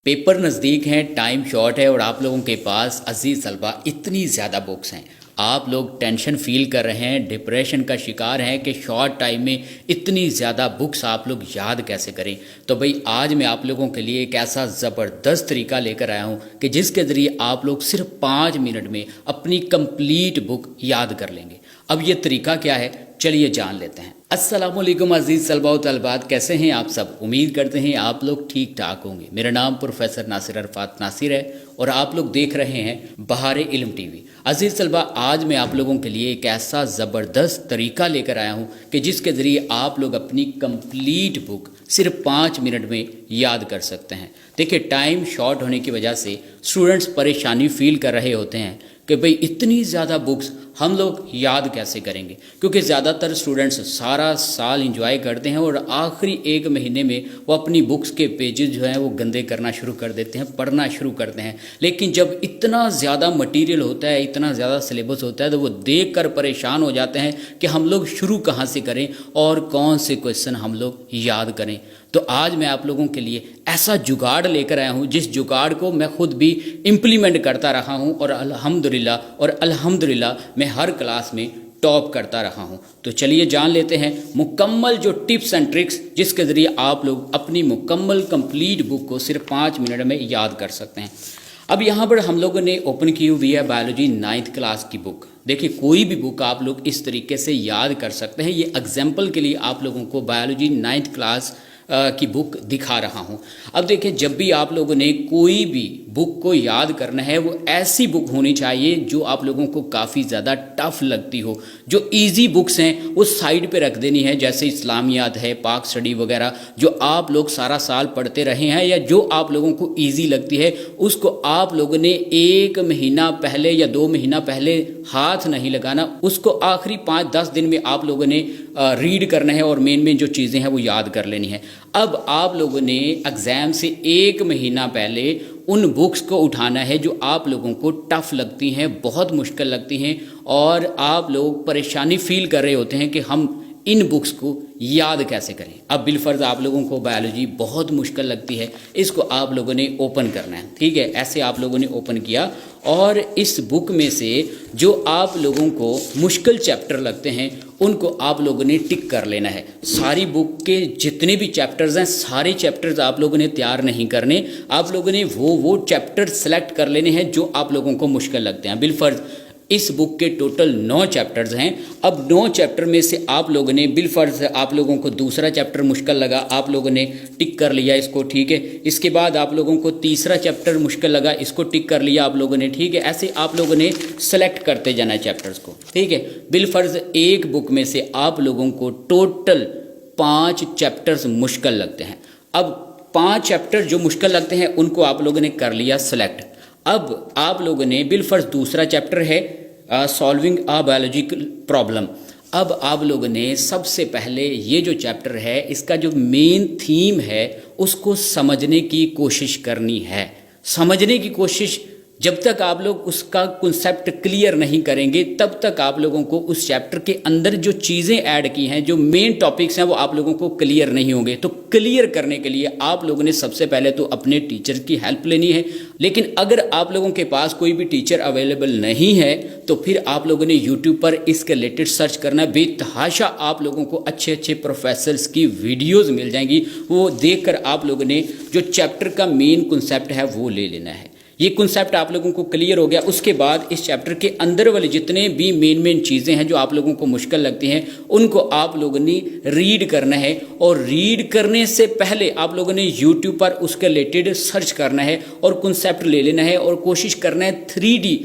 Paper नज़दीक हैं, time short है और आप लोगों के पास अजीज़ तलबा इतनी ज़्यादा बुक्स हैं, आप लोग टेंशन फील कर रहे हैं, डिप्रेशन का शिकार हैं कि शॉर्ट टाइम में इतनी ज़्यादा बुक्स आप लोग याद कैसे करें। तो भाई आज मैं आप लोगों के लिए एक ऐसा ज़बरदस्त तरीका लेकर आया हूँ कि जिसके ज़रिए आप लोग सिर्फ 5 मिनट में अपनी कंप्लीट बुक याद कर लेंगे। अब ये तरीका क्या है, चलिए जान लेते हैं। अस्सलामुअलैकुम अज़ीज़ तलबा व तलबात, कैसे हैं आप सब? उम्मीद करते हैं आप लोग ठीक ठाक होंगे। मेरा नाम प्रोफेसर नासिर अरफात नासिर है और आप लोग देख रहे हैं बहार इल्म टीवी। अज़ीज़ तलबा, आज मैं आप लोगों के लिए एक ऐसा ज़बरदस्त तरीका लेकर आया हूँ कि जिसके ज़रिए आप लोग अपनी कंप्लीट बुक सिर्फ 5 मिनट में याद कर सकते हैं। देखिए, टाइम शॉर्ट होने की वजह से स्टूडेंट्स परेशानी फील कर रहे होते हैं कि भाई इतनी ज़्यादा बुक्स हम लोग याद कैसे करेंगे, क्योंकि ज़्यादातर स्टूडेंट्स सारा साल इंजॉय करते हैं और आखिरी 1 महीने में वो अपनी बुक्स के पेजेस जो हैं वो गंदे करना शुरू कर देते हैं, पढ़ना शुरू करते हैं। लेकिन जब इतना ज़्यादा मटेरियल होता है, इतना ज़्यादा सिलेबस होता है, तो वो देख कर परेशान हो जाते हैं कि हम लोग शुरू कहाँ से करें और कौन से क्वेश्चन हम लोग याद करें। तो आज मैं आप लोगों के लिए ऐसा जुगाड़ लेकर आया हूँ जिस जुगाड़ को मैं खुद भी इम्प्लीमेंट करता रहा हूँ और अल्हम्दुलिल्लाह मैं हर क्लास में टॉप करता रहा हूँ। तो चलिए जान लेते हैं मुकम्मल जो टिप्स एंड ट्रिक्स जिसके ज़रिए आप लोग अपनी मुकम्मल कंप्लीट बुक को सिर्फ 5 मिनट में याद कर सकते हैं। अब यहाँ पर हम लोगों ने ओपन की हुई है बायोलॉजी 9th क्लास की बुक। देखिए, कोई भी बुक आप लोग इस तरीके से याद कर सकते हैं। ये एग्जाम्पल के लिए आप लोगों को बायोलॉजी 9th क्लास की बुक दिखा रहा हूँ। अब देखिए, जब भी आप लोगों ने कोई भी बुक को याद करना है, वो ऐसी बुक होनी चाहिए जो आप लोगों को काफ़ी ज़्यादा टफ लगती हो। जो इजी बुक्स हैं वो साइड पे रख देनी है, जैसे इस्लामियात है, पाक स्टडी वगैरह, जो आप लोग सारा साल पढ़ते रहे हैं या जो आप लोगों को ईजी लगती है, उसको आप लोगों ने 1 महीना पहले या 2 महीना पहले हाथ नहीं लगाना। उसको आखिरी 5-10 दिन में आप लोगों ने रीड करना है और मेन जो चीज़ें हैं वो याद कर लेनी है। अब आप लोगों ने एग्ज़ाम से 1 महीना पहले उन बुक्स को उठाना है जो आप लोगों को टफ़ लगती हैं, बहुत मुश्किल लगती हैं और आप लोग परेशानी फील कर रहे होते हैं कि हम इन बुक्स को याद कैसे करें। अब बिलफर्ज आप लोगों को बायोलॉजी बहुत मुश्किल लगती है, इसको आप लोगों ने ओपन करना है। ठीक है, ऐसे आप लोगों ने ओपन किया और इस बुक में से जो आप लोगों को मुश्किल चैप्टर लगते हैं उनको आप लोगों ने टिक कर लेना है। सारी बुक के जितने भी चैप्टर्स हैं, सारे चैप्टर्स आप लोगों ने तैयार नहीं करने। आप लोगों ने वो चैप्टर सेलेक्ट कर लेने हैं जो आप लोगों को मुश्किल लगते हैं। बिलफर्ज इस बुक के टोटल 9 चैप्टर्स हैं। अब 9 चैप्टर में से आप लोगों ने बिलफर्ज आप लोगों को दूसरा चैप्टर मुश्किल लगा, आप लोगों ने टिक कर लिया इसको। ठीक है, इसके बाद आप लोगों को तीसरा चैप्टर मुश्किल लगा, इसको टिक कर लिया आप लोगों ने। ठीक है, ऐसे आप लोगों ने सेलेक्ट करते जाना है चैप्टर्स को। ठीक है, बिलफर्ज एक बुक में से आप लोगों को टोटल 5 चैप्टर्स मुश्किल लगते हैं। अब 5 चैप्टर जो मुश्किल लगते हैं उनको आप लोगों ने कर लिया सेलेक्ट। अब आप लोगों ने बिलफर्ज दूसरा चैप्टर है सॉल्विंग अ बायोलॉजिकल प्रॉब्लम। अब आप लोगों ने सबसे पहले ये जो चैप्टर है इसका जो मेन थीम है उसको समझने की कोशिश करनी है। समझने की कोशिश, जब तक आप लोग उसका कॉन्सेप्ट क्लियर नहीं करेंगे तब तक आप लोगों को उस चैप्टर के अंदर जो चीज़ें ऐड की हैं, जो मेन टॉपिक्स हैं, वो आप लोगों को क्लियर नहीं होंगे। तो क्लियर करने के लिए आप लोगों ने सबसे पहले तो अपने टीचर की हेल्प लेनी है। लेकिन अगर आप लोगों के पास कोई भी टीचर अवेलेबल नहीं है तो फिर आप लोगों ने यूट्यूब पर इसके रिलेटेड सर्च करना। बेतहाशा आप लोगों को अच्छे प्रॉफेसर्स की वीडियोज़ मिल जाएंगी, वो देख कर आप लोगों ने जो चैप्टर का मेन कॉन्सेप्ट है वो ले लेना है। ये कॉन्सेप्ट आप लोगों को क्लियर हो गया, उसके बाद इस चैप्टर के अंदर वाले जितने भी मेन चीज़ें हैं जो आप लोगों को मुश्किल लगती हैं उनको आप लोगों ने रीड करना है। और रीड करने से पहले आप लोगों ने यूट्यूब पर उसके रिलेटेड सर्च करना है और कॉन्सेप्ट ले लेना है और कोशिश करना है 3D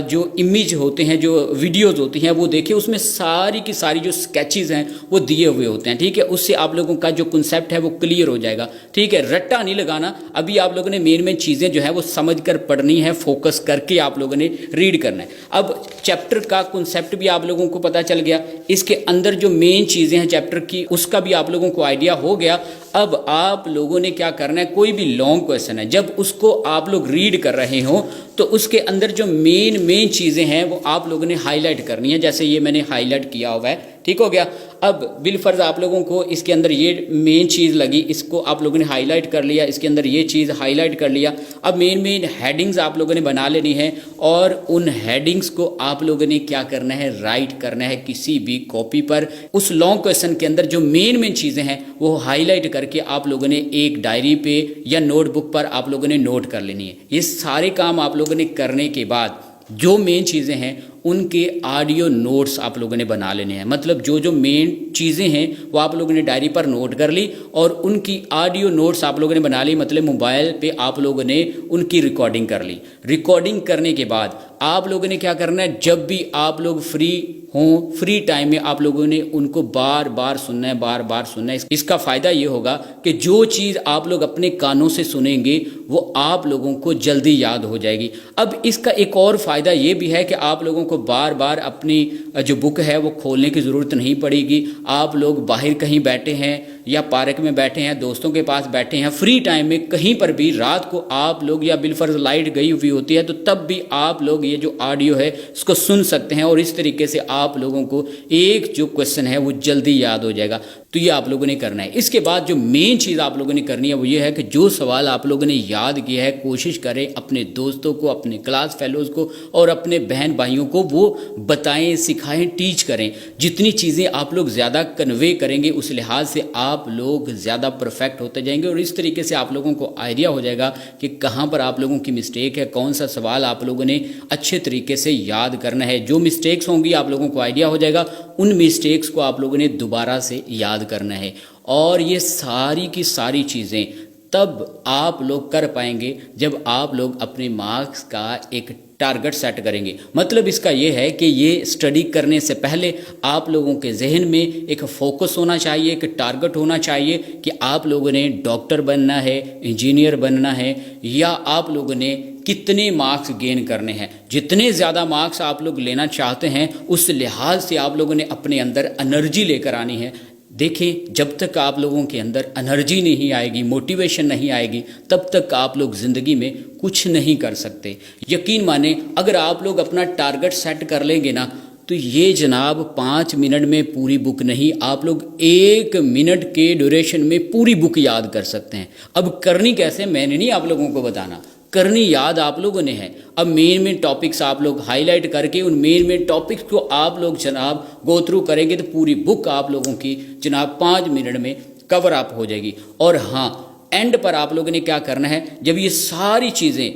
जो इमेज होते हैं, जो वीडियोज़ होती हैं वो देखिए, उसमें सारी की सारी जो स्केचेस हैं वो दिए हुए होते हैं। ठीक है, उससे आप लोगों का जो कॉन्सेप्ट है वो क्लियर हो जाएगा। ठीक है, रट्टा नहीं लगाना। अभी आप लोगों ने मेन चीज़ें जो है वो समझ कर पढ़नी है, फोकस करके आप लोगों ने रीड करना है। अब चैप्टर का कॉन्सेप्ट भी आप लोगों को पता चल गया, इसके अंदर जो मेन चीज़ें हैं चैप्टर की उसका भी आप लोगों को आइडिया हो गया। अब आप लोगों ने क्या करना है, कोई भी लॉन्ग क्वेश्चन है जब उसको आप लोग रीड कर रहे हो तो उसके अंदर जो मेन चीज़ें हैं वो आप लोगों ने हाईलाइट करनी है। जैसे ये मैंने हाईलाइट किया हुआ है। ठीक हो गया। अब बिलफर्ज आप लोगों को इसके अंदर ये मेन चीज़ लगी, इसको आप लोगों ने हाईलाइट कर लिया, इसके अंदर ये चीज़ हाईलाइट कर लिया। अब मेन हेडिंग्स आप लोगों ने बना लेनी है और उन हेडिंग्स को आप लोगों ने क्या करना है, राइट करना है किसी भी कॉपी पर। उस लॉन्ग क्वेश्चन के अंदर जो मेन चीज़ें हैं वो हाईलाइट करके आप लोगों ने एक डायरी पे या नोटबुक पर आप लोगों ने नोट कर लेनी है। ये सारे काम आप लोगों ने करने के बाद जो मेन चीज़ें हैं उनके ऑडियो नोट्स आप लोगों ने बना लेने हैं। मतलब जो जो मेन चीज़ें हैं वो आप लोगों ने डायरी पर नोट कर ली और उनकी ऑडियो नोट्स आप लोगों ने बना ली। मतलब मोबाइल पे आप लोगों ने उनकी रिकॉर्डिंग कर ली। रिकॉर्डिंग करने के बाद आप लोगों ने क्या करना है, जब भी आप लोग फ्री हों, फ्री टाइम में आप लोगों ने उनको बार बार सुनना है, बार बार सुनना है। इसका फ़ायदा ये होगा कि जो चीज़ आप लोग अपने कानों से सुनेंगे वो आप लोगों को जल्दी याद हो जाएगी। अब इसका एक और फ़ायदा ये भी है कि आप लोगों को बार बार अपनी जो बुक है वो खोलने की ज़रूरत नहीं पड़ेगी। आप लोग बाहर कहीं बैठे हैं या पार्क में बैठे हैं, दोस्तों के पास बैठे हैं, फ्री टाइम में कहीं पर भी रात को आप लोग या बिलफर्ज लाइट गई हुई होती है तो तब भी आप लोग ये जो ऑडियो है इसको सुन सकते हैं और इस तरीके से आप लोगों को एक जो क्वेश्चन है वो जल्दी याद हो जाएगा। तो ये आप लोगों ने करना है। इसके बाद जो मेन चीज़ आप लोगों ने करनी है वो ये है कि जो सवाल आप लोगों ने याद किया है कोशिश करें अपने दोस्तों को, अपने क्लास फेलोज़ को और अपने बहन भाइयों को वो बताएं, सिखाएं, टीच करें। जितनी चीज़ें आप लोग ज़्यादा कन्वे करेंगे उस लिहाज से आप लोग ज़्यादा परफेक्ट होते जाएंगे और इस तरीके से आप लोगों को आइडिया हो जाएगा कि कहाँ पर आप लोगों की मिस्टेक है, कौन सा सवाल आप लोगों ने अच्छे तरीके से याद करना है। जो मिस्टेक्स होंगी आप लोगों को आइडिया हो जाएगा, उन मिस्टेक्स को आप लोगों ने दोबारा से याद करना है। और ये सारी की सारी चीज़ें तब आप लोग कर पाएंगे जब आप लोग अपने मार्क्स का एक टारगेट सेट करेंगे। मतलब इसका ये है कि ये स्टडी करने से पहले आप लोगों के जहन में एक फोकस होना चाहिए, एक टारगेट होना चाहिए कि आप लोगों ने डॉक्टर बनना है, इंजीनियर बनना है या आप लोगों ने कितने मार्क्स गेन करने हैं। जितने ज़्यादा मार्क्स आप लोग लेना चाहते हैं उस लिहाज से आप लोगों ने अपने अंदर एनर्जी लेकर आनी है। देखिए, जब तक आप लोगों के अंदर एनर्जी नहीं आएगी, मोटिवेशन नहीं आएगी, तब तक आप लोग ज़िंदगी में कुछ नहीं कर सकते। यकीन माने अगर आप लोग अपना टारगेट सेट कर लेंगे ना तो ये जनाब 5 मिनट में पूरी बुक नहीं, आप लोग 1 मिनट के ड्यूरेशन में पूरी बुक याद कर सकते हैं। अब करनी कैसे मैंने नहीं आप लोगों को बताना, करनी याद आप लोगों ने है। अब मेन टॉपिक्स आप लोग हाईलाइट करके उन मेन टॉपिक्स को आप लोग जनाब गो थ्रू करेंगे तो पूरी बुक आप लोगों की जनाब 5 मिनट में कवर अप हो जाएगी। और हाँ, एंड पर आप लोगों ने क्या करना है, जब ये सारी चीज़ें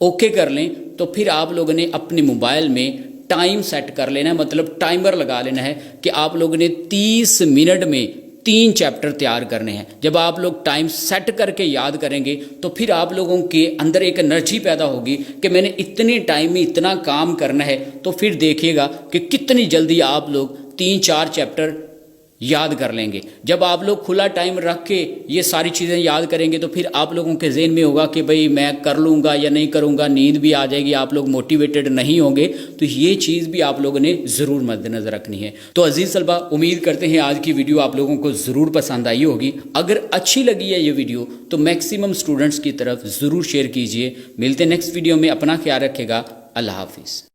ओके कर लें तो फिर आप लोगों ने अपने मोबाइल में टाइम सेट कर लेना है। मतलब टाइमर लगा लेना है कि आप लोगों ने 30 मिनट में 3 चैप्टर तैयार करने हैं। जब आप लोग टाइम सेट करके याद करेंगे तो फिर आप लोगों के अंदर एक एनर्जी पैदा होगी कि मैंने इतने टाइम में इतना काम करना है। तो फिर देखिएगा कि कितनी जल्दी आप लोग 3-4 चैप्टर याद कर लेंगे। जब आप लोग खुला टाइम रख के ये सारी चीज़ें याद करेंगे तो फिर आप लोगों के ज़हन में होगा कि भाई मैं कर लूँगा या नहीं करूँगा, नींद भी आ जाएगी, आप लोग मोटिवेटेड नहीं होंगे। तो ये चीज़ भी आप लोगों ने ज़रूर मद्देनज़र रखनी है। तो अजीज़ तलबा, उम्मीद करते हैं आज की वीडियो आप लोगों को ज़रूर पसंद आई होगी। अगर अच्छी लगी है ये वीडियो तो मैक्सिमम स्टूडेंट्स की तरफ ज़रूर शेयर कीजिए। मिलते हैं नेक्स्ट वीडियो में, अपना ख्याल रखेगा। अल्लाह हाफिज़।